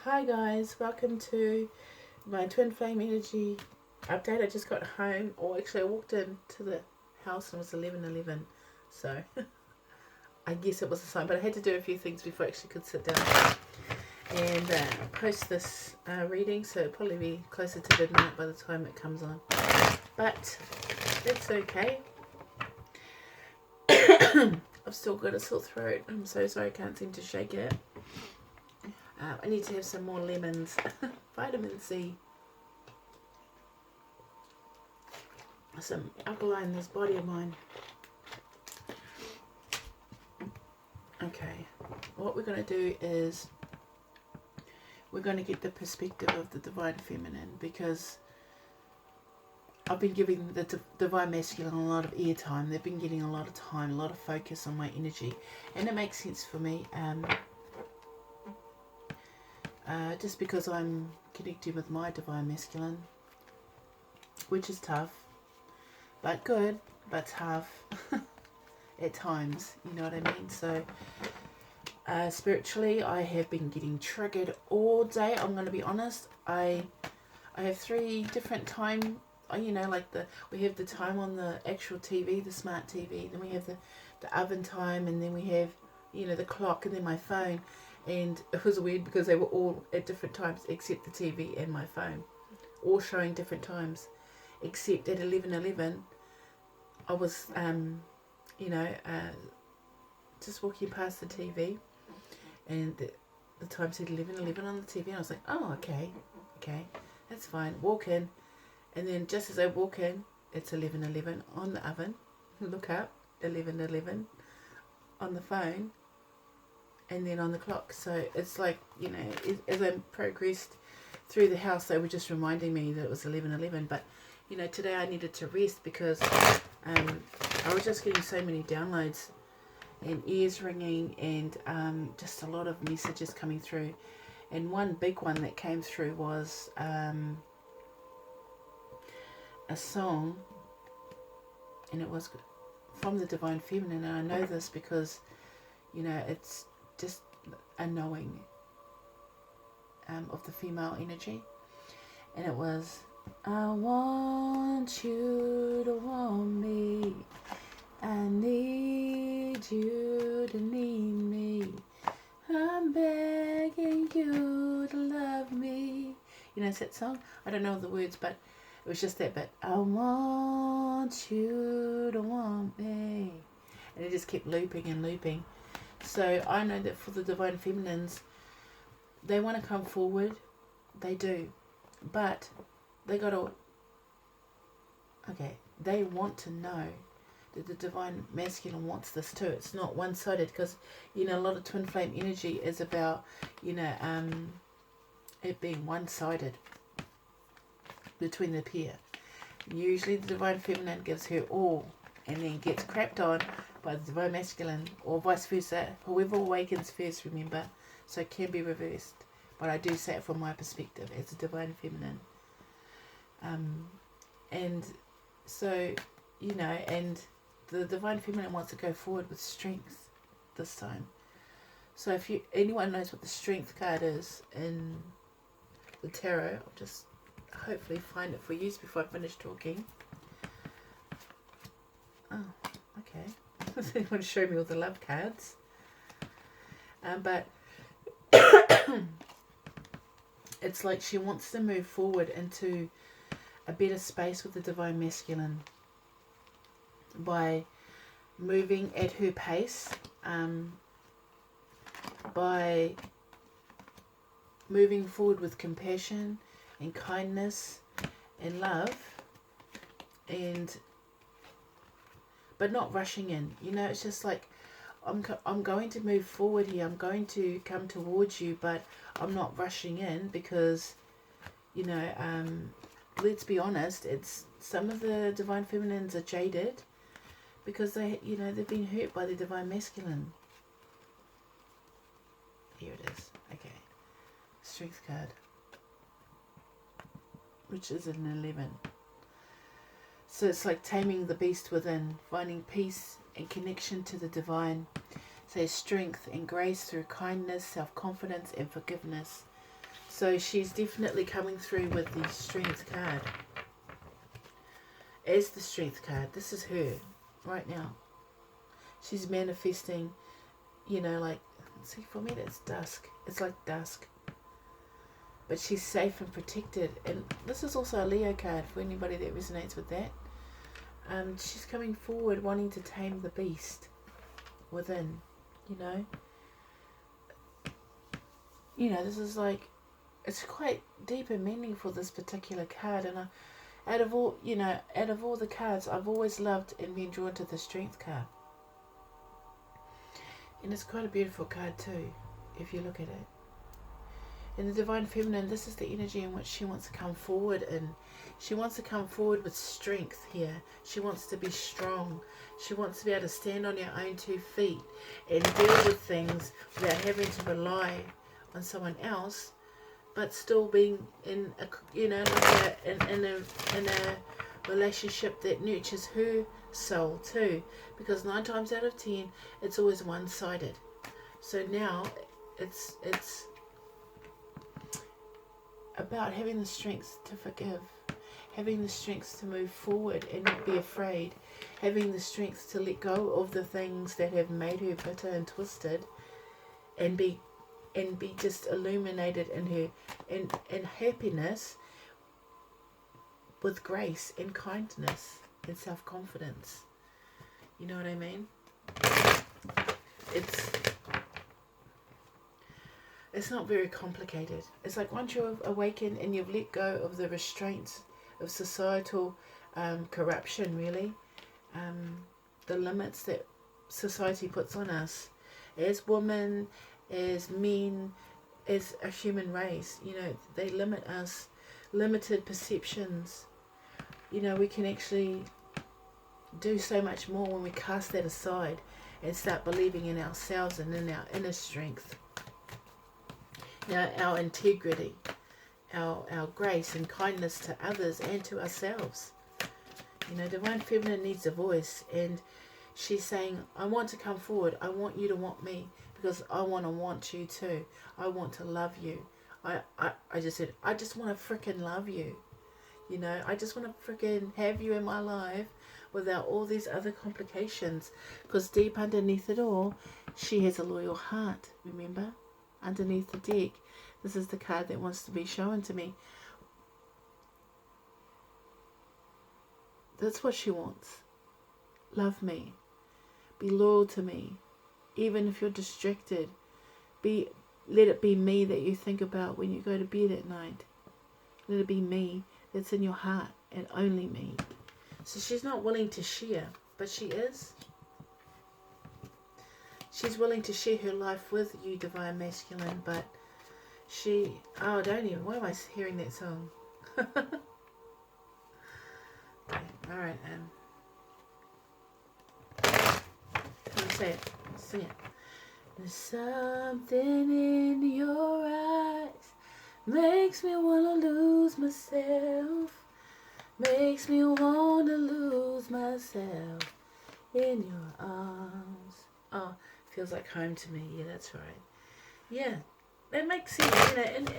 Hi guys, welcome to my Twinflame energy update. I just got home, or actually I walked into the house and it was 11:11, so I guess it was a sign, but I had to do a few things before I actually could sit down and post this reading, so it'll probably be closer to midnight by the time it comes on, but it's okay. I've still got a sore throat. I'm so sorry I can't seem to shake it. I need to have some more lemons. Vitamin C. Some alkaline in this body of mine. Okay. What we're going to do is we're going to get the perspective of the Divine Feminine, because I've been giving the Divine Masculine a lot of airtime. They've been getting a lot of time, a lot of focus on my energy. And it makes sense for me. Just because I'm connected with my Divine Masculine, which is tough, but good, but tough at times, you know what I mean? So spiritually, I have been getting triggered all day. I'm going to be honest. I have 3 different time, you know, like we have the time on the actual TV, the smart TV, then we have the oven time, and then we have, you know, the clock, and then my phone. And it was weird because they were all at different times except the TV and my phone, all showing different times, except at 11:11 I was just walking past the TV, and the time said 11:11 on the TV, and I was like, oh, okay, that's fine. Walk in, and then just as I walk in, it's 11:11 on the oven. Look up, 11:11 on the phone, and then on the clock. So it's like, you know, as I progressed through the house, they were just reminding me that it was 11:11. But, you know, today I needed to rest because I was just getting so many downloads and ears ringing, and just a lot of messages coming through. And one big one that came through was a song, and it was from the Divine Feminine. And I know this because, you know, it's just a knowing of the female energy, and it was, I want you to want me, I need you to need me, I'm begging you to love me. You know, it's that song. I don't know the words, but it was just that bit. I want you to want me, and it just kept looping and looping. So I know that for the Divine Feminines, they want to come forward. They do. But they got to... Okay, they want to know that the Divine Masculine wants this too. It's not one-sided, because, you know, a lot of Twin Flame energy is about, you know, it being one-sided between the pair. Usually the Divine Feminine gives her all and then gets crapped on by the Divine Masculine, or vice versa. Whoever awakens first, remember, so it can be reversed. But I do say it from my perspective as a Divine Feminine. And so, you know, and the Divine Feminine wants to go forward with strength this time. So if anyone knows what the Strength card is in the tarot, I'll just hopefully find it for you before I finish talking. Oh, okay. Does anyone show me all the love cards? But it's like she wants to move forward into a better space with the Divine Masculine by moving at her pace, by moving forward with compassion and kindness and love, but not rushing in. You know, it's just like, I'm going to move forward here. I'm going to come towards you, but I'm not rushing in because, you know, let's be honest, it's some of the Divine Feminines are jaded because they, you know, they've been hurt by the Divine Masculine. Here it is. Okay. Strength card, which is an 11. So it's like taming the beast within, finding peace and connection to the divine. So strength and grace through kindness, self-confidence and forgiveness. So she's definitely coming through with the Strength card. As the Strength card, this is her right now. She's manifesting, you know, like, see, for me that's dusk. It's like dusk. But she's safe and protected. And this is also a Leo card for anybody that resonates with that. She's coming forward wanting to tame the beast within, you know. You know, this is like, it's quite deep and meaningful, this particular card. And out of all the cards, I've always loved and been drawn to the Strength card. And it's quite a beautiful card too, if you look at it. In the Divine Feminine, this is the energy in which she wants to come forward in. She wants to come forward with strength here. She wants to be strong. She wants to be able to stand on her own 2 feet and deal with things without having to rely on someone else, but still being in a, you know, like in a relationship that nurtures her soul too. Because 9 times out of 10, it's always one-sided. So now it's about having the strength to forgive, having the strength to move forward and not be afraid, having the strength to let go of the things that have made her bitter and twisted, and be just illuminated in her in happiness, with grace and kindness and self-confidence. You know what I mean? It's not very complicated. It's like once you've awakened and you've let go of the restraints of societal corruption, really, the limits that society puts on us as women, as men, as a human race. You know, they limit us, limited perceptions. You know, we can actually do so much more when we cast that aside and start believing in ourselves and in our inner strength. Now, our integrity, our grace and kindness to others and to ourselves. You know, Divine Feminine needs a voice, and she's saying, I want to come forward. I want you to want me, because I want you too. I want to love you. I just said, I just want to frickin' love you. You know, I just want to frickin' have you in my life without all these other complications. Because deep underneath it all, she has a loyal heart, remember? Underneath the deck, this is the card that wants to be shown to me. That's what she wants. Love me. Be loyal to me. Even if you're distracted, let it be me that you think about when you go to bed at night. Let it be me that's in your heart, and only me. So she's not willing to share, but she is. She's willing to share her life with you, Divine Masculine, but don't even, why am I hearing that song? Okay, alright, come on, say it, sing it. There's something in your eyes, makes me wanna lose myself, makes me wanna lose myself in your arms. Oh, feels like home to me. Yeah, that's right. Yeah, that makes sense, you know, and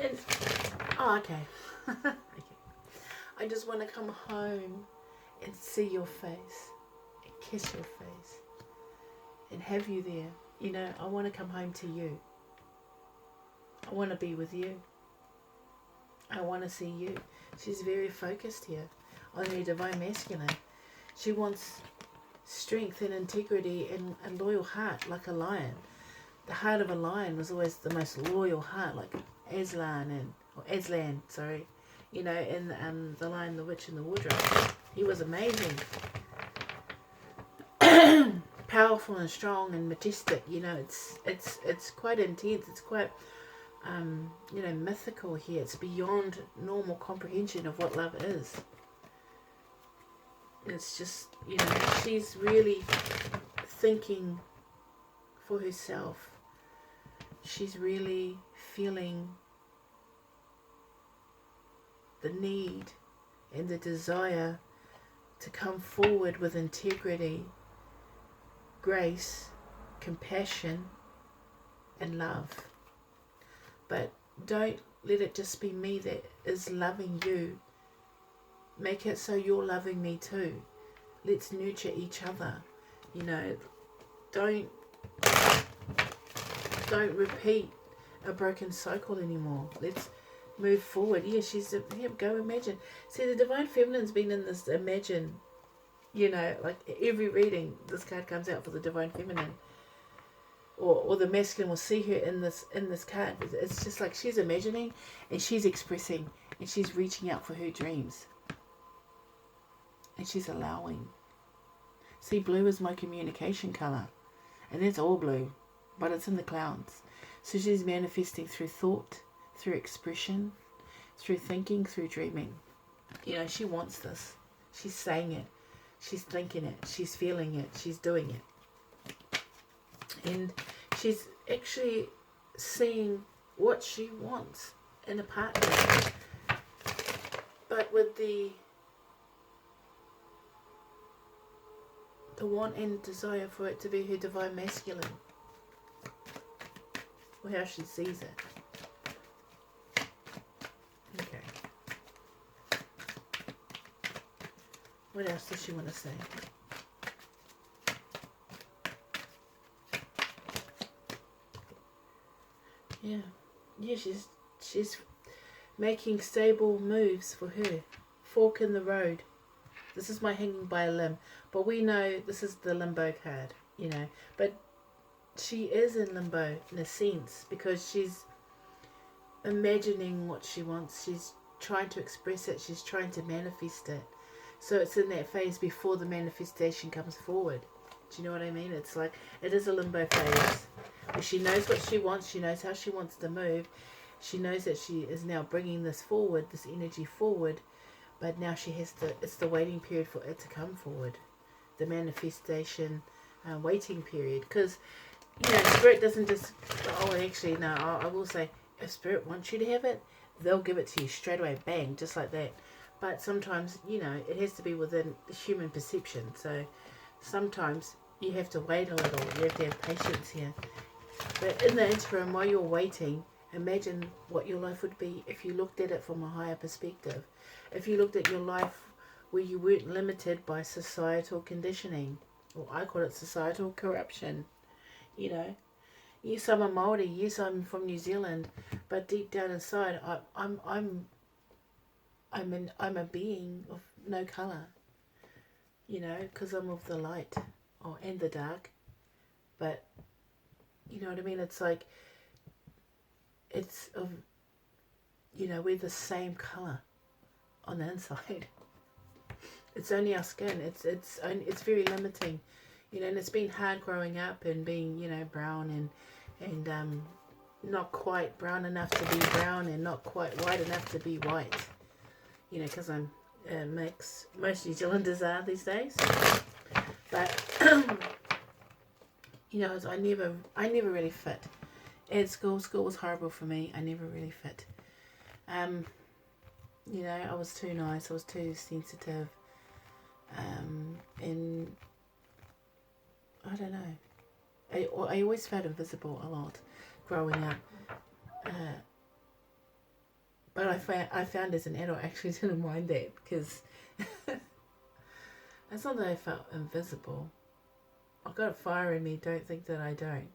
oh, okay. Okay. I just want to come home and see your face, and kiss your face, and have you there. You know, I want to come home to you. I want to be with you. I want to see you. She's very focused here on her Divine Masculine. She wants strength and integrity and a loyal heart, like a lion. The heart of a lion was always the most loyal heart, like Aslan, you know, in The Lion, the Witch, and the Wardrobe. He was amazing. Powerful and strong and majestic, you know, it's quite intense, it's quite you know, mythical here. It's beyond normal comprehension of what love is. It's just, you know, she's really thinking for herself. She's really feeling the need and the desire to come forward with integrity, grace, compassion, and love. But don't let it just be me that is loving you. Make it so you're loving me too. Let's nurture each other. You know, don't repeat a broken cycle anymore. Let's move forward. Yeah, go imagine. See, the Divine Feminine's been in this imagine, you know, like every reading, this card comes out for the Divine Feminine. Or the masculine will see her in this card. It's just like she's imagining and she's expressing and she's reaching out for her dreams. And she's allowing. See, blue is my communication colour. And it's all blue. But it's in the clouds. So she's manifesting through thought, through expression, through thinking, through dreaming. You know, she wants this. She's saying it. She's thinking it. She's feeling it. She's doing it. And she's actually seeing what she wants in a partner. But with the want and desire for it to be her divine masculine. Or how she sees it. Okay. What else does she want to say? Yeah, she's making stable moves for her. Fork in the road. This is my hanging by a limb. But we know this is the limbo card, you know. But she is in limbo in a sense because she's imagining what she wants. She's trying to express it. She's trying to manifest it. So it's in that phase before the manifestation comes forward. Do you know what I mean? It's like, it is a limbo phase. But she knows what she wants. She knows how she wants to move. She knows that she is now bringing this forward, this energy forward. But now she has to, it's the waiting period for it to come forward. The manifestation waiting period. Because, you know, Spirit doesn't just, oh, actually, no, I will say, if Spirit wants you to have it, they'll give it to you straight away, bang, just like that. But sometimes, you know, it has to be within the human perception. So sometimes you have to wait a little. You have to have patience here. But in the interim, while you're waiting, imagine what your life would be if you looked at it from a higher perspective. If you looked at your life where you weren't limited by societal conditioning, or I call it societal corruption. You know, yes, I'm a Māori, yes, I'm from New Zealand, but deep down inside, I'm a being of no colour. You know, because I'm of the light, and the dark. But you know what I mean? It's like, it's of, you know, we're the same colour on the inside. It's only our skin. It's very limiting, you know. And it's been hard growing up and being, you know, brown and not quite brown enough to be brown and not quite white enough to be white. You know, because I'm mixed. Most New Zealanders are these days. But you know, I never really fit. At school was horrible for me. I never really fit. You know, I was too nice. I was too sensitive. And I don't know. I always felt invisible a lot growing up. But I found as an adult, I actually didn't mind that, because it's not that I felt invisible. I've got a fire in me, don't think that I don't.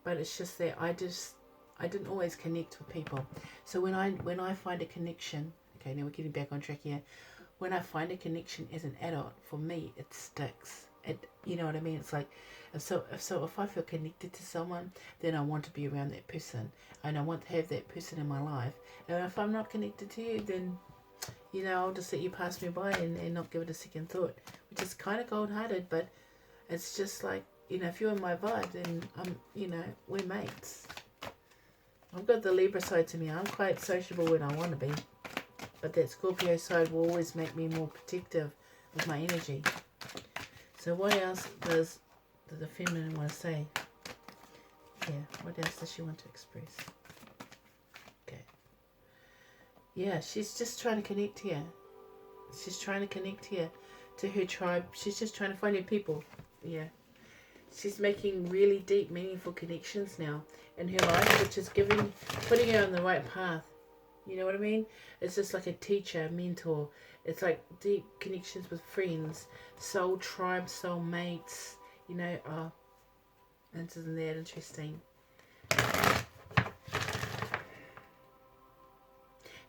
But it's just that I didn't always connect with people. So when I find a connection, okay, now we're getting back on track here. When I find a connection as an adult, for me, it sticks. You know what I mean? It's like, if I feel connected to someone, then I want to be around that person, and I want to have that person in my life. And if I'm not connected to you, then, you know, I'll just let you pass me by and not give it a second thought, which is kind of cold-hearted, but it's just like, you know, if you're in my vibe, then you know, we're mates. I've got the Libra side to me. I'm quite sociable when I want to be, but that Scorpio side will always make me more protective of my energy. So what else does the feminine want to say? Yeah, what else does she want to express? Okay. Yeah, she's just trying to connect here. She's trying to connect here to her tribe. She's just trying to find her people. Yeah. She's making really deep, meaningful connections now in her life, which is putting her on the right path. You know what I mean? It's just like a teacher, mentor. It's like deep connections with friends, soul tribe, soul mates. You know, oh, isn't that interesting?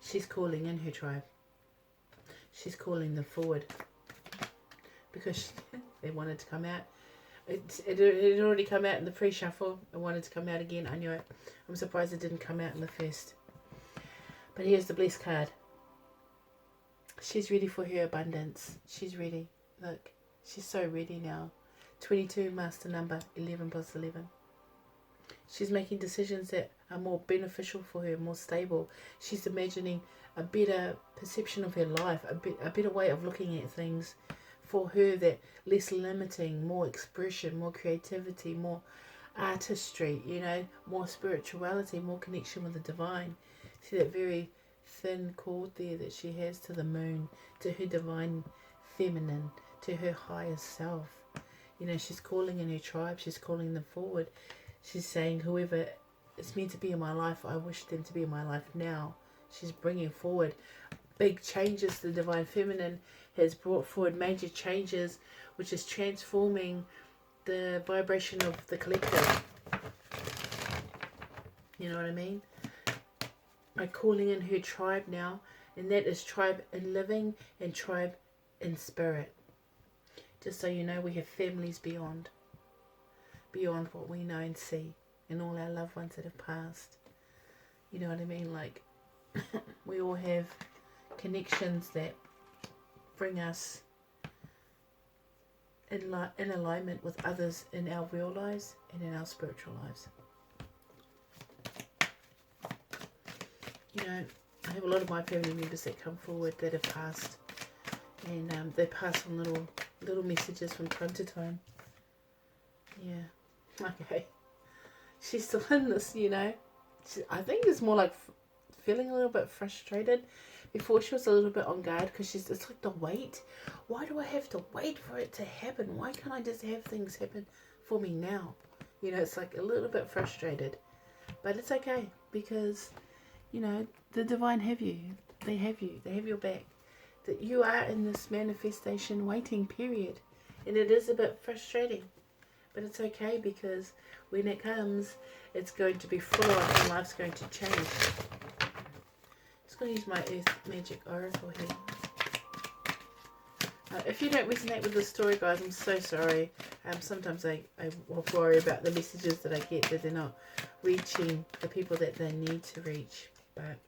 She's calling in her tribe. She's calling them forward because they wanted to come out. It had already come out in the pre-shuffle. It wanted to come out again. I knew it. I'm surprised it didn't come out in the first. But here's the blessed card. She's ready for her abundance. She's ready. Look, she's so ready now. 22, master number, 11 plus 11. She's making decisions that are more beneficial for her, more stable. She's imagining a better perception of her life, a better way of looking at things for her, that less limiting, more expression, more creativity, more artistry, you know, more spirituality, more connection with the divine. See that very thin cord there that she has to the moon, to her divine feminine, to her higher self. You know, she's calling in her tribe, she's calling them forward. She's saying, whoever is meant to be in my life, I wish them to be in my life now. She's bringing forward big changes. The divine feminine has brought forward major changes, which is transforming the vibration of the collective. You know what I mean? By calling in her tribe now, and that is tribe in living and tribe in spirit. Just so you know, we have families beyond what we know and see, and all our loved ones that have passed. You know what I mean? Like, we all have connections that bring us in alignment with others in our real lives and in our spiritual lives. You know, I have a lot of my family members that come forward that have passed, and they pass on little messages from time to time. Yeah, okay. She's still in this, you know. I think it's more like feeling a little bit frustrated. Before, she was a little bit on guard because it's like the wait. Why do I have to wait for it to happen? Why can't I just have things happen for me now? You know, it's like a little bit frustrated. But it's okay because, you know, the divine have you. They have you. They have your back. That you are in this manifestation waiting period. And it is a bit frustrating. But it's okay because when it comes, it's going to be full on and life's going to change. I'm going to use my Earth Magic Oracle here. If you don't resonate with the story, guys, I'm so sorry. Sometimes I worry about the messages that I get, that they're not reaching the people that they need to reach. But,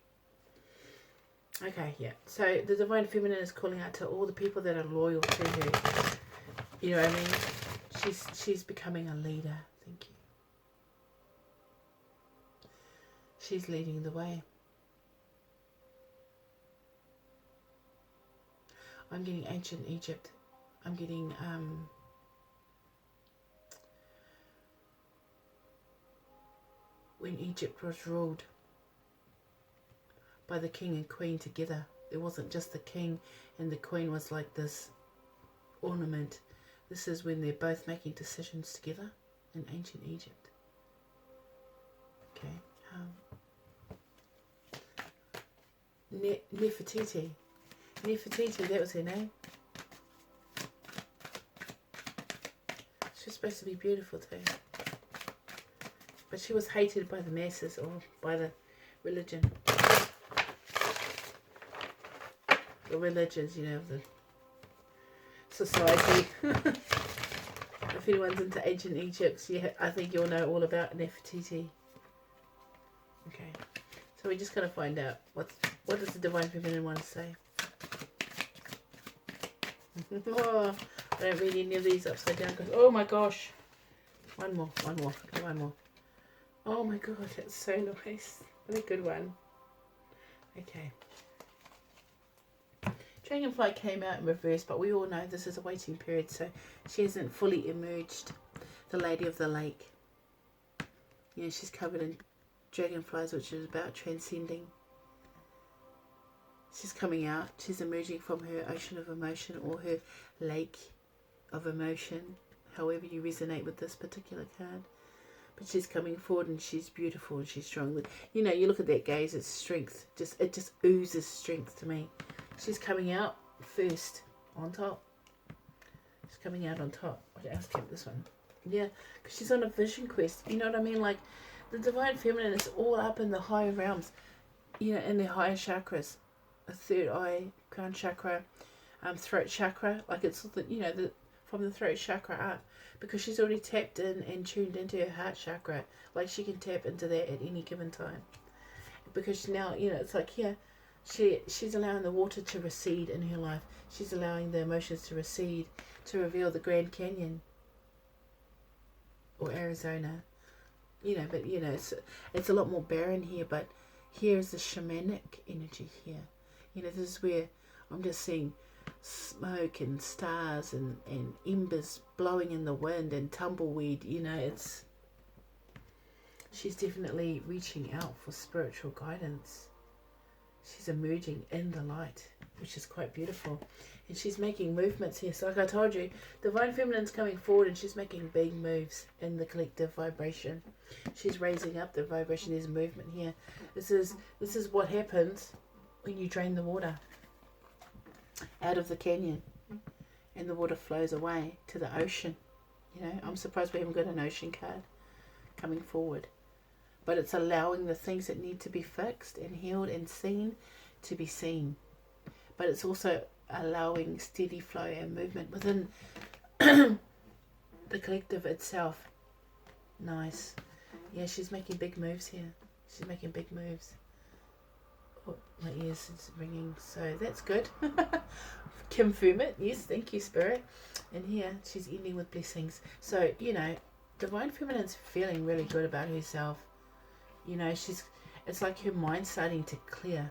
okay, yeah. So, the Divine Feminine is calling out to all the people that are loyal to her. You know what I mean? She's becoming a leader. Thank you. She's leading the way. I'm getting ancient Egypt. I'm getting when Egypt was ruled by the king and queen together. It wasn't just the king and the queen was like this ornament. This is when they're both making decisions together in ancient Egypt. Okay. Nefertiti. Nefertiti, that was her name. She was supposed to be beautiful too. But she was hated by the masses, or by the religion. The religions, you know, of the society. If anyone's into ancient Egypt, yeah, I think you'll know all about Nefertiti. Okay. So we're just going to find out what does the Divine Feminine want to say. Oh, I don't read any of these upside down because, oh my gosh. One more. Oh my god, that's so nice. What a good one. Okay. Dragonfly came out in reverse, but we all know this is a waiting period, so she hasn't fully emerged. The Lady of the Lake. Yeah, she's covered in dragonflies, which is about transcending. She's coming out. She's emerging from her ocean of emotion, or her lake of emotion, however you resonate with this particular card. but she's coming forward and she's beautiful and she's strong. You know, you look at that gaze, it's strength. It just oozes strength to me. She's coming out first on top. She's coming out on top. Let's take this one. Yeah, because she's on a vision quest. You know what I mean? Like, the Divine Feminine is all up in the higher realms, you know, in the higher chakras. A third eye, crown chakra, throat chakra. Like, it's, you know, from the throat chakra up. Because she's already tapped in and tuned into her heart chakra. Like, she can tap into that at any given time. Because now, you know, it's like, yeah, she's allowing the water to recede in her life. She's allowing the emotions to recede, to reveal the Grand Canyon. Or Arizona. You know, but, you know, it's a lot more barren here. But here is the shamanic energy here. You know, this is where I'm just seeing smoke and stars and embers blowing in the wind and tumbleweed. You know, she's definitely reaching out for spiritual guidance. She's emerging in the light, which is quite beautiful. And she's making movements here. So like I told you, Divine Feminine's coming forward and she's making big moves in the collective vibration. She's raising up the vibration. There's movement here. This is what happens when you drain the water out of the canyon and the water flows away to the ocean. You know, I'm surprised we haven't got an ocean card coming forward. But it's allowing the things that need to be fixed and healed and seen to be seen. But it's also allowing steady flow and movement within the collective itself. Nice. Yeah, she's making big moves here. She's making big moves. Oh, my ears is ringing, so that's good. Confirm it. Yes, thank you, Spirit. And here, she's ending with blessings. So, you know, Divine Feminine's feeling really good about herself. You know, it's like her mind's starting to clear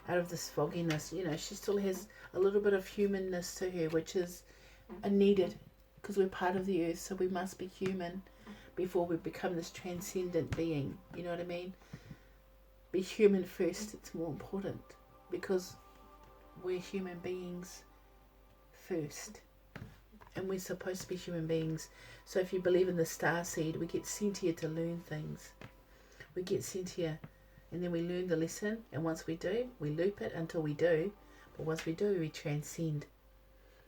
out of this fogginess. You know, she still has a little bit of humanness to her, which is needed because we're part of the earth, so we must be human before we become this transcendent being. You know what I mean? Be human first. It's more important because we're human beings first, and we're supposed to be human beings. So if you believe in the star seed, we get sent here to learn things. We get sent here and then we learn the lesson, and once we do, we loop it until we do. But once we do, we transcend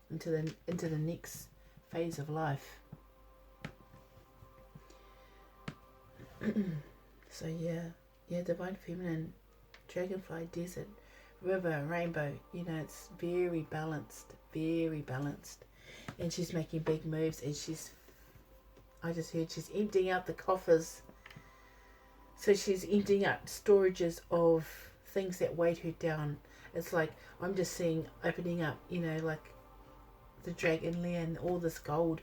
into the next phase of life. So yeah, Divine Feminine, Dragonfly, Desert, River, Rainbow, you know, it's very balanced, and she's making big moves, and I just heard she's emptying out the coffers. So she's emptying out storages of things that weighed her down. It's like, I'm just seeing opening up, you know, like the dragon lair and all this gold.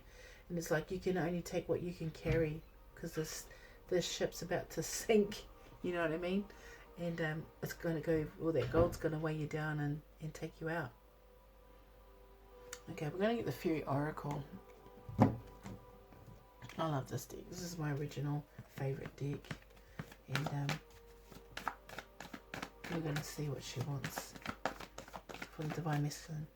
And it's like, you can only take what you can carry because this ship's about to sink. You know what I mean? And it's going to go, all that gold's going to weigh you down and take you out. Okay, we're going to get the Fairy Oracle. I love this deck. This is my original favourite deck. And we're going to see what she wants from Divine Masculine.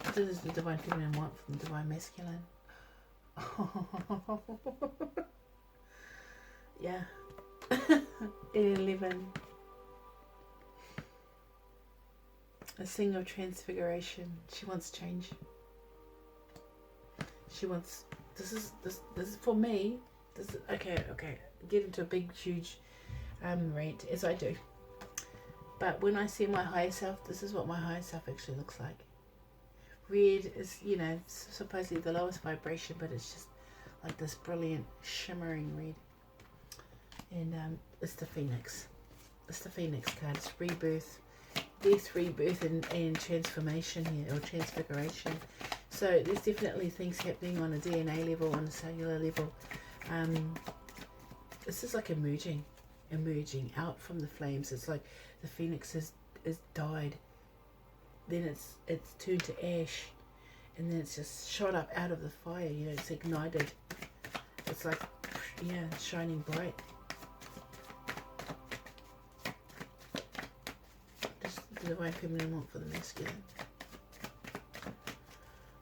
What does the Divine Feminine want from the Divine Masculine? Yeah. 11. A thing of transfiguration. She wants change. She wants. This is for me. This is, okay. Get into a big, huge rant as I do. But when I see my higher self, this is what my higher self actually looks like. Red is, you know, supposedly the lowest vibration, but it's just like this brilliant, shimmering red. And it's the Phoenix. It's the Phoenix card. It's rebirth. Death, rebirth, and transformation here, or transfiguration. So there's definitely things happening on a DNA level, on a cellular level. This is like emerging out from the flames. It's like the phoenix is died, then it's turned to ash, and then it's just shot up out of the fire. You know, it's ignited. It's like, yeah, shining bright. Divine Feminine want for the masculine?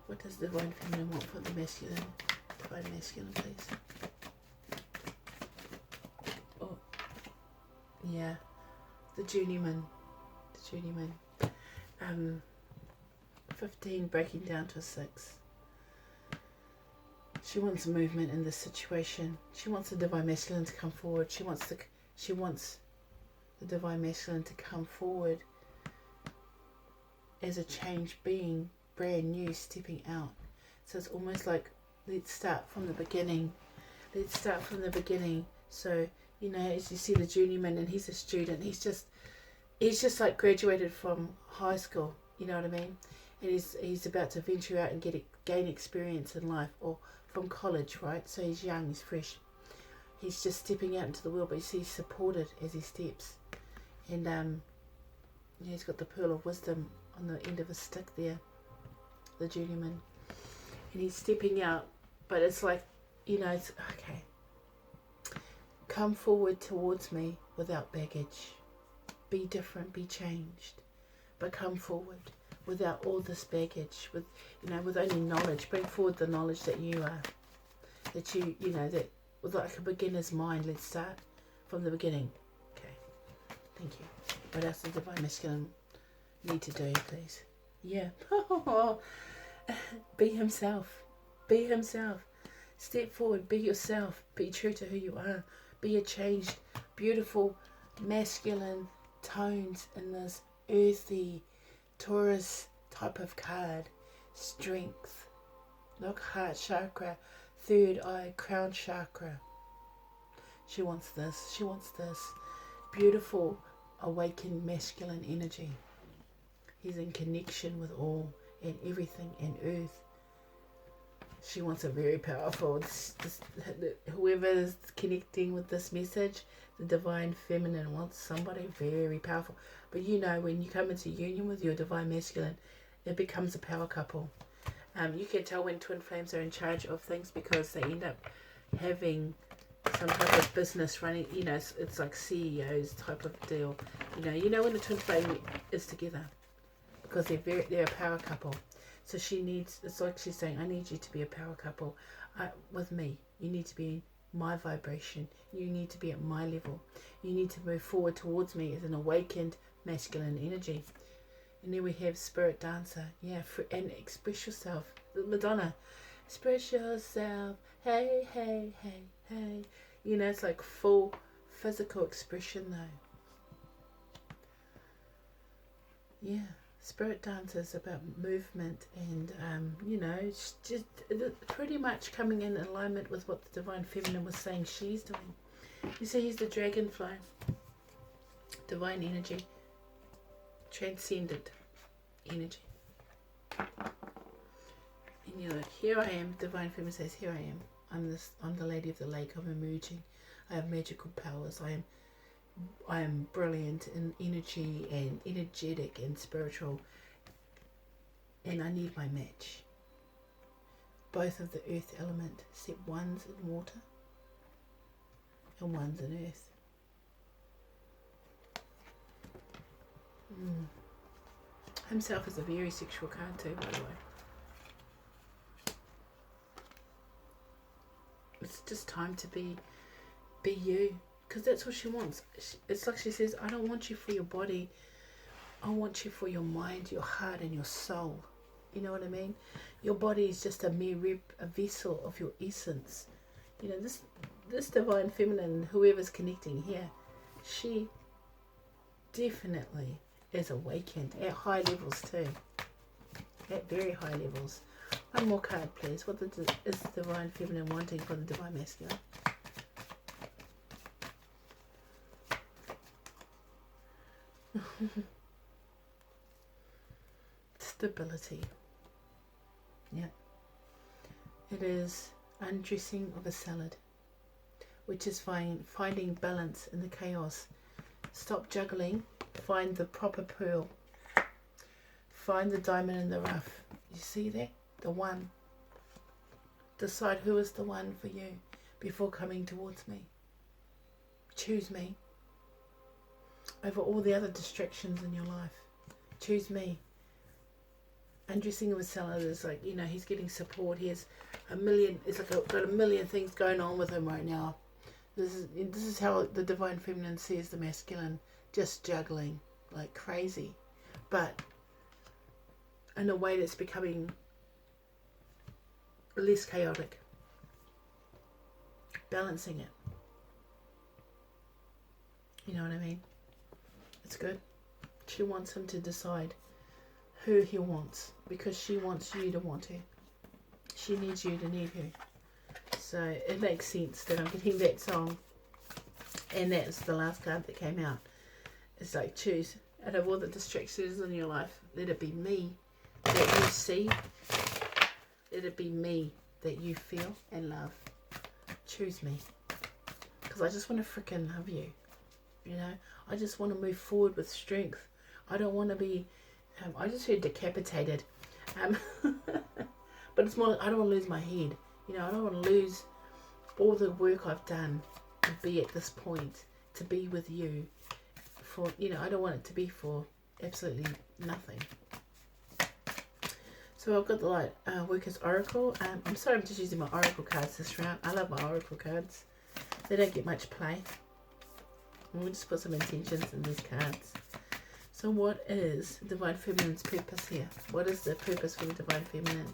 What does Divine Feminine want for the masculine? Divine Masculine, please. Oh, yeah. The journeyman. The journeyman. 15 breaking down to a 6. She wants movement in this situation. She wants the Divine Masculine to come forward. She wants the Divine Masculine to come forward as a changed being, brand new, stepping out. So it's almost like, let's start from the beginning. Let's start from the beginning. So, you know, as you see the journeyman, and he's a student, he's just like graduated from high school, you know what I mean? And he's about to venture out and gain experience in life, or from college, right? So he's young, he's fresh. He's just stepping out into the world, but he's supported as he steps. And he's got the pearl of wisdom on the end of a stick there, the journeyman. And he's stepping out, but it's like, you know, it's okay. Come forward towards me without baggage. Be different, be changed. But come forward without all this baggage, with only knowledge. Bring forward the knowledge that you are. That you know, that with like a beginner's mind, let's start from the beginning. Okay. Thank you. What else does Divine Masculine need to do, please? Yeah. Be himself. Be himself. Step forward. Be yourself. Be true to who you are. Be a changed, beautiful, masculine tones in this earthy Taurus type of card. Strength. Look, heart chakra, third eye, crown chakra. She wants this. She wants this beautiful, awakened masculine energy. He's in connection with all and everything and earth. She wants a very powerful, whoever is connecting with this message, the Divine Feminine wants somebody very powerful. But you know, when you come into union with your Divine Masculine, it becomes a power couple. You can tell when twin flames are in charge of things, because they end up having some type of business running. You know, it's like CEOs type of deal. You know when the twin flame is together, because they're a power couple. So it's like she's saying, I need you to be a power couple with me. You need to be in my vibration. You need to be at my level. You need to move forward towards me as an awakened masculine energy. And then we have Spirit Dancer. Yeah, and express yourself. Madonna, express yourself. Hey, hey, hey, hey. You know, it's like full physical expression though. Yeah. Spirit Dancer is about movement and, you know, it's just pretty much coming in alignment with what the Divine Feminine was saying she's doing. You see, he's the dragonfly. Divine energy. Transcendent energy. And you're like, here I am. Divine Feminine says, here I am. I'm the Lady of the Lake. I'm emerging. I have magical powers. I am brilliant in energy and energetic and spiritual, and I need my match. Both of the earth element, except one's in water and one's in earth. Himself is a very sexual card too, by the way. It's just time to be you. Because that's what she wants. It's like she says, I don't want you for your body. I want you for your mind, your heart, and your soul. You know what I mean? Your body is just a vessel of your essence. You know, this Divine Feminine, whoever's connecting here, she definitely is awakened at high levels too. At very high levels. One more card, please. What is the Divine Feminine wanting for the Divine Masculine? Stability. Yeah. It is undressing of a salad, which is finding balance in the chaos. Stop juggling. Find the proper pearl. Find the diamond in the rough. You see that? The one. Decide who is the one for you before coming towards me. Choose me over all the other distractions in your life. Choose me. Undressing with Salah is like, you know, he's getting support. He has a million, it's like got a million things going on with him right now. This is how the divine feminine sees the masculine, just juggling like crazy, but in a way that's becoming less chaotic, balancing it. You know what I mean? It's good. She wants him to decide who he wants, because she wants you to want her. She needs you to need her. So it makes sense that I'm getting that song, and that's the last card that came out. It's like, choose out of all the distractions in your life, let it be me that you see, let it be me that you feel and love. Choose me, because I just want to freaking love you. You know, I just want to move forward with strength. I don't want to be I just heard decapitated, but it's more like, I don't want to lose my head. You know, I don't want to lose all the work I've done to be at this point, to be with you for, you know, I don't want it to be for absolutely nothing. So I've got the Light Workers Oracle. I'm sorry, I'm just using my Oracle cards this round. I love my Oracle cards. They don't get much play. And we'll just put some intentions in these cards. So what is Divine Feminine's purpose here? What is the purpose for the Divine Feminine?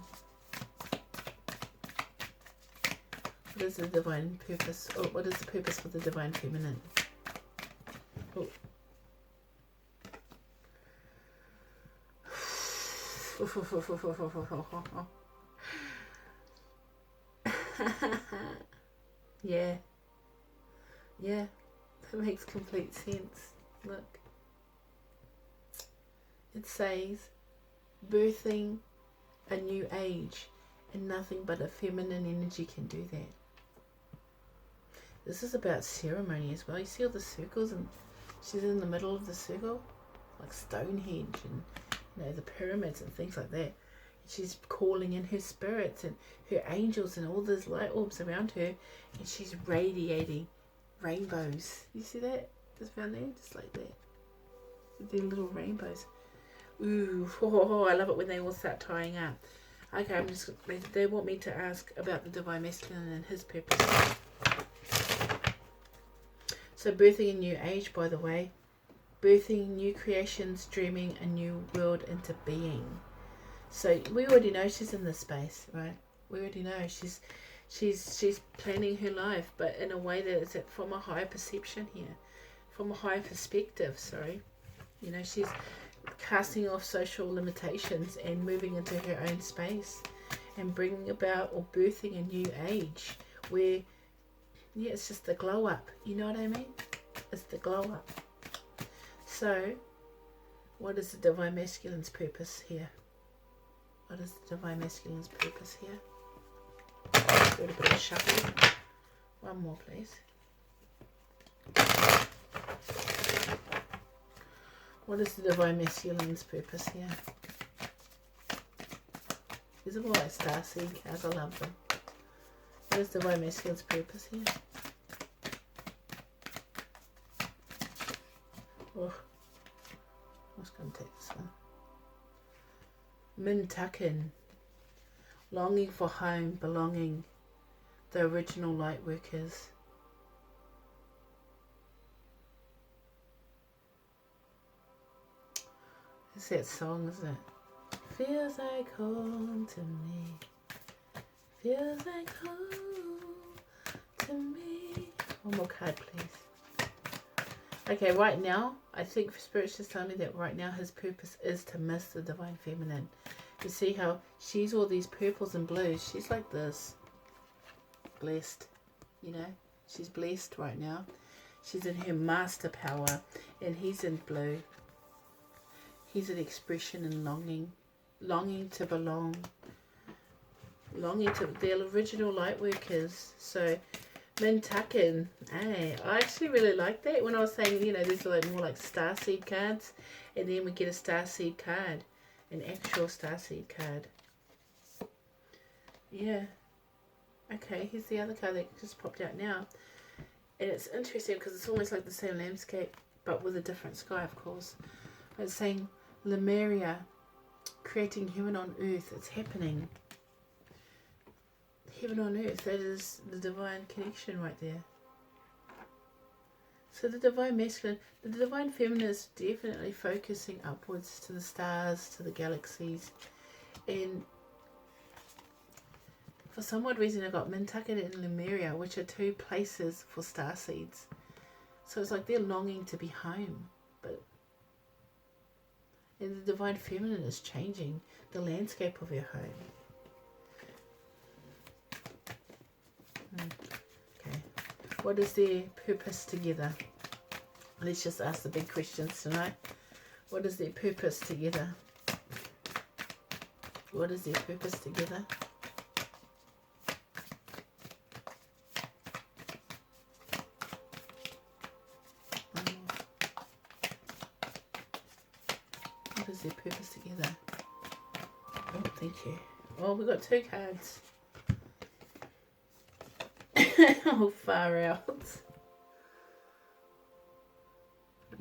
What is the divine purpose? Oh, what is the purpose for the Divine Feminine? Oh. Yeah. Yeah. That makes complete sense. Look. It says, birthing a new age, and nothing but a feminine energy can do that. This is about ceremony as well. You see all the circles, and she's in the middle of the circle, like Stonehenge, and you know, the pyramids and things like that. She's calling in her spirits and her angels and all those light orbs around her, and she's radiating rainbows. You see that? Just around there, just like that. They're little rainbows. Ooh, I love it when they all start tying up. Okay, they want me to ask about the Divine Masculine and his purpose. So birthing a new age, by the way. Birthing new creations, dreaming a new world into being. So we already know she's in this space, right? We already know she's planning her life, but in a way that is from a higher perception here. From a higher perspective, sorry. You know, she's casting off social limitations and moving into her own space and bringing about or birthing a new age where, yeah, it's just the glow up. You know what I mean? It's the glow up. So, what is the Divine Masculine's purpose here? What is the Divine Masculine's purpose here? Do a bit of a shuffle. One more, please. What is the Divine Masculine's purpose here? These are all like starseed cards. I love them. What is the Divine Masculine's purpose here? Oh, I'm just going to take this one. Mintuckin. Longing for home, belonging. The original light workers. It's that song, isn't it? Feels like home to me. Feels like home to me. One more card, please. Okay, right now, I think Spirit's just telling me that right now his purpose is to miss the Divine Feminine. You see how she's all these purples and blues. She's like this. Blessed. You know? She's blessed right now. She's in her master power. And he's in blue. He's an expression and longing. Longing to belong. Longing to the original light workers. So, Mintuckin. Hey, I actually really like that. When I was saying, you know, there's like more like starseed cards. And then we get a starseed card. An actual starseed card. Yeah. Okay, here's the other card that just popped out now. And it's interesting because it's almost like the same landscape, but with a different sky, of course. It's saying, Lemuria, creating heaven on earth. It's happening. Heaven on earth, that is the divine connection right there. So the divine masculine, the divine feminine is definitely focusing upwards to the stars, to the galaxies. And for some odd reason I got Mintucket and Lemuria, which are two places for star seeds. So it's like they're longing to be home. And the divine feminine is changing the landscape of your home. Okay. What is their purpose together? Let's just ask the big questions tonight. What is their purpose together? What is their purpose together? What is their purpose together? Oh, thank you. Oh, we got 2 cards. Oh, far out.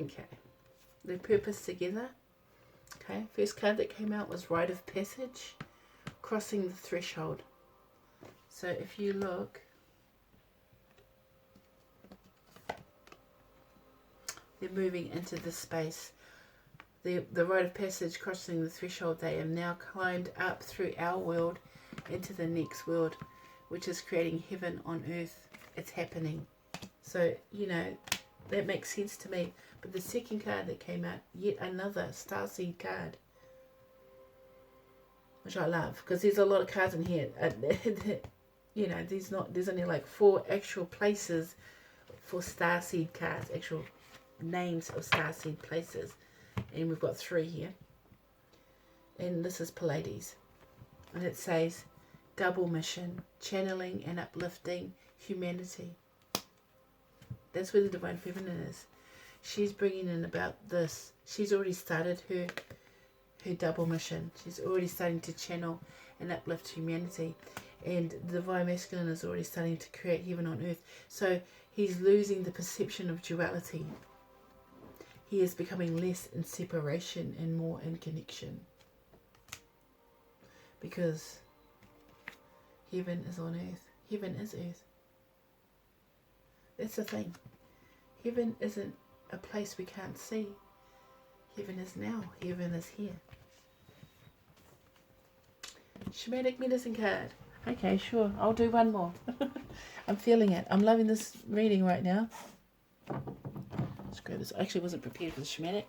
Okay. Their purpose together. Okay. First card that came out was Rite of Passage. Crossing the threshold. So if you look, they're moving into this space. The Rite of Passage, crossing the threshold, they have now climbed up through our world into the next world, which is creating heaven on earth. It's happening. So, you know, that makes sense to me. But the second card that came out, yet another starseed card, which I love, because there's a lot of cards in here. You know, there's only like 4 actual places for starseed cards, actual names of starseed places. And we've got 3 here. And this is Pleiades. And it says, double mission, channeling and uplifting humanity. That's where the divine feminine is. She's bringing in about this. She's already started her double mission. She's already starting to channel and uplift humanity. And the divine masculine is already starting to create heaven on earth. So he's losing the perception of duality. He is becoming less in separation and more in connection. Because heaven is on earth. Heaven is earth. That's the thing. Heaven isn't a place we can't see. Heaven is now. Heaven is here. Shamanic medicine card. Okay, sure. I'll do one more. I'm feeling it. I'm loving this reading right now. Let's grab this. I actually wasn't prepared for the shamanic,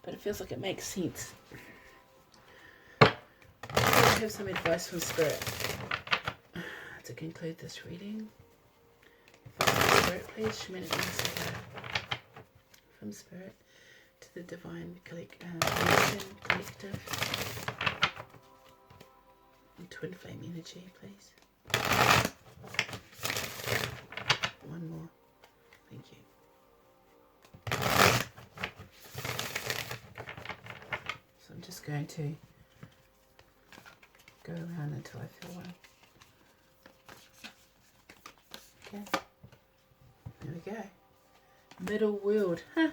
but it feels like it makes sense. I have some advice from Spirit to conclude this reading. From Spirit, please. Shamanic medicine card. From Spirit to the divine medicine collective. And Twinflame energy, please. One more. Thank you. So I'm just going to go around until I feel one. Okay. There we go. Middle world. Huh.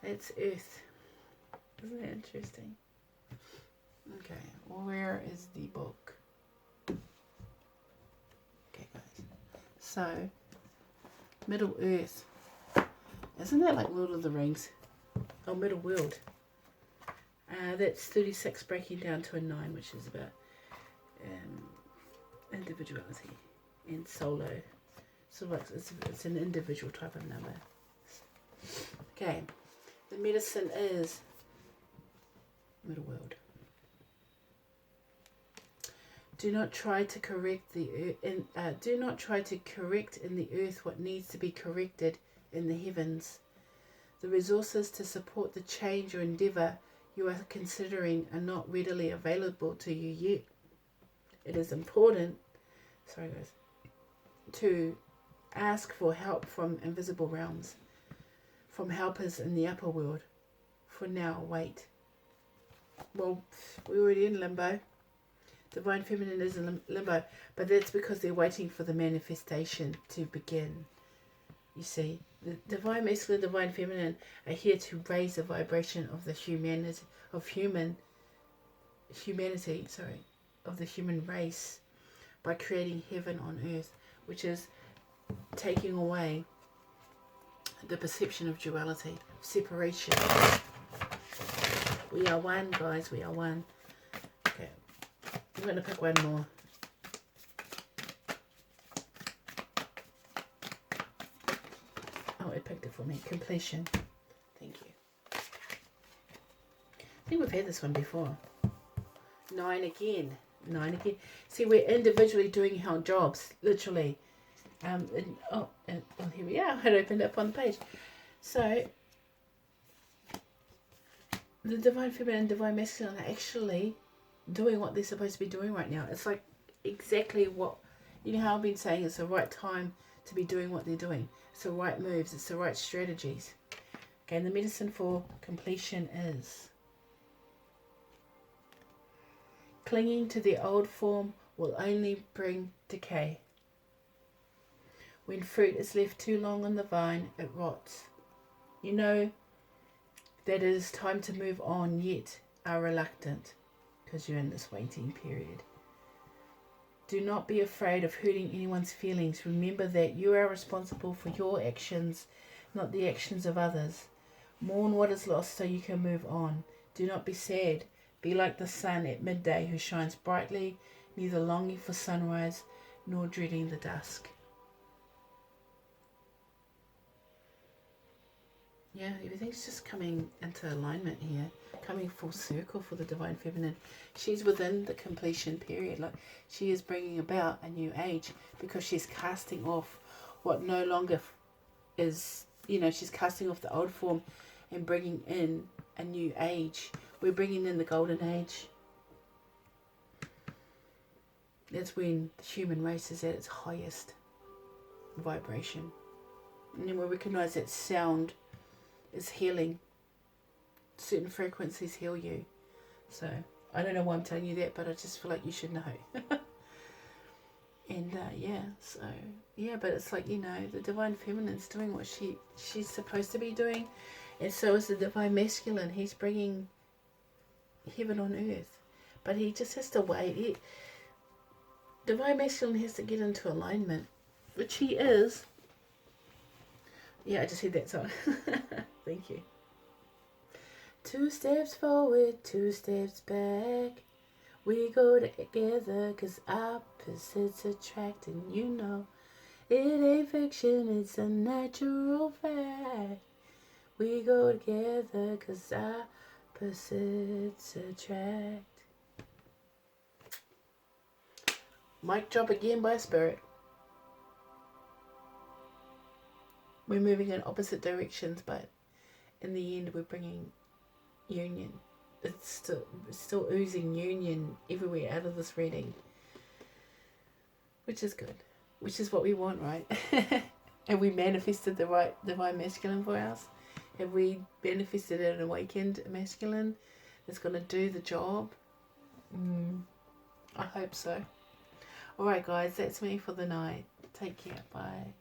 That's Earth. Isn't that interesting? Okay. Where is the book? Okay, guys. So, Middle Earth. Isn't that like Lord of the Rings? Oh, Middle World. That's 36 breaking down to a 9, which is about individuality and solo. So like it's an individual type of number. Okay, the medicine is Middle World. Do not try to correct do not try to correct in the earth what needs to be corrected in the heavens. The resources to support the change or endeavor you are considering are not readily available to you yet. It is important, sorry guys, to ask for help from invisible realms, from helpers in the upper world. For now, wait. Well, we're already in limbo. Divine feminine is in limbo, but that's because they're waiting for the manifestation to begin. You see, the divine masculine, divine feminine are here to raise the vibration of the humanity, of humanity, of the human race, by creating heaven on earth, which is taking away the perception of duality, separation. We are one, guys, we are one. Okay, I'm going to pick one more. Oh, it picked it for me. Completion. Thank you. I think we've had this one before. 9 again. 9 again. See, we're individually doing our jobs, literally. Here we are. It opened up on the page. So, the divine feminine and divine masculine are actually doing what they're supposed to be doing right now. It's like exactly what, you know how I've been saying, it's the right time to be doing what they're doing. It's the right moves. It's the right strategies. Okay, and the medicine for completion is clinging to the old form will only bring decay. When fruit is left too long on the vine, it rots. You know that it is time to move on, yet are reluctant because you're in this waiting period. Do not be afraid of hurting anyone's feelings. Remember that you are responsible for your actions, not the actions of others. Mourn what is lost so you can move on. Do not be sad. Be like the sun at midday who shines brightly, neither longing for sunrise nor dreading the dusk. Yeah, everything's just coming into alignment here, coming full circle for the divine feminine. She's within the completion period. Like, she is bringing about a new age because she's casting off what no longer is, she's casting off the old form and bringing in a new age. We're bringing in the golden age. That's when the human race is at its highest vibration. And then we recognize that sound is healing. Certain frequencies heal you. So, I don't know why I'm telling you that, but I just feel like you should know. And but it's like, the divine feminine's doing what she's supposed to be doing. And so is the divine masculine. He's bringing heaven on earth. But he just has to wait. Divine masculine has to get into alignment, which he is. Yeah, I just heard that song. Thank you. 2 steps forward, 2 steps back. We go together 'cause opposites attract. And it ain't fiction, it's a natural fact. We go together 'cause opposites attract. Mic drop again by Spirit. We're moving in opposite directions, but in the end we're bringing union. It's still oozing union everywhere out of this reading, which is good, which is what we want, right? Have we manifested the right divine masculine for us? Have we manifested an awakened masculine that's going to do the job? I hope so. Alright guys, that's me for the night. Take care. Bye.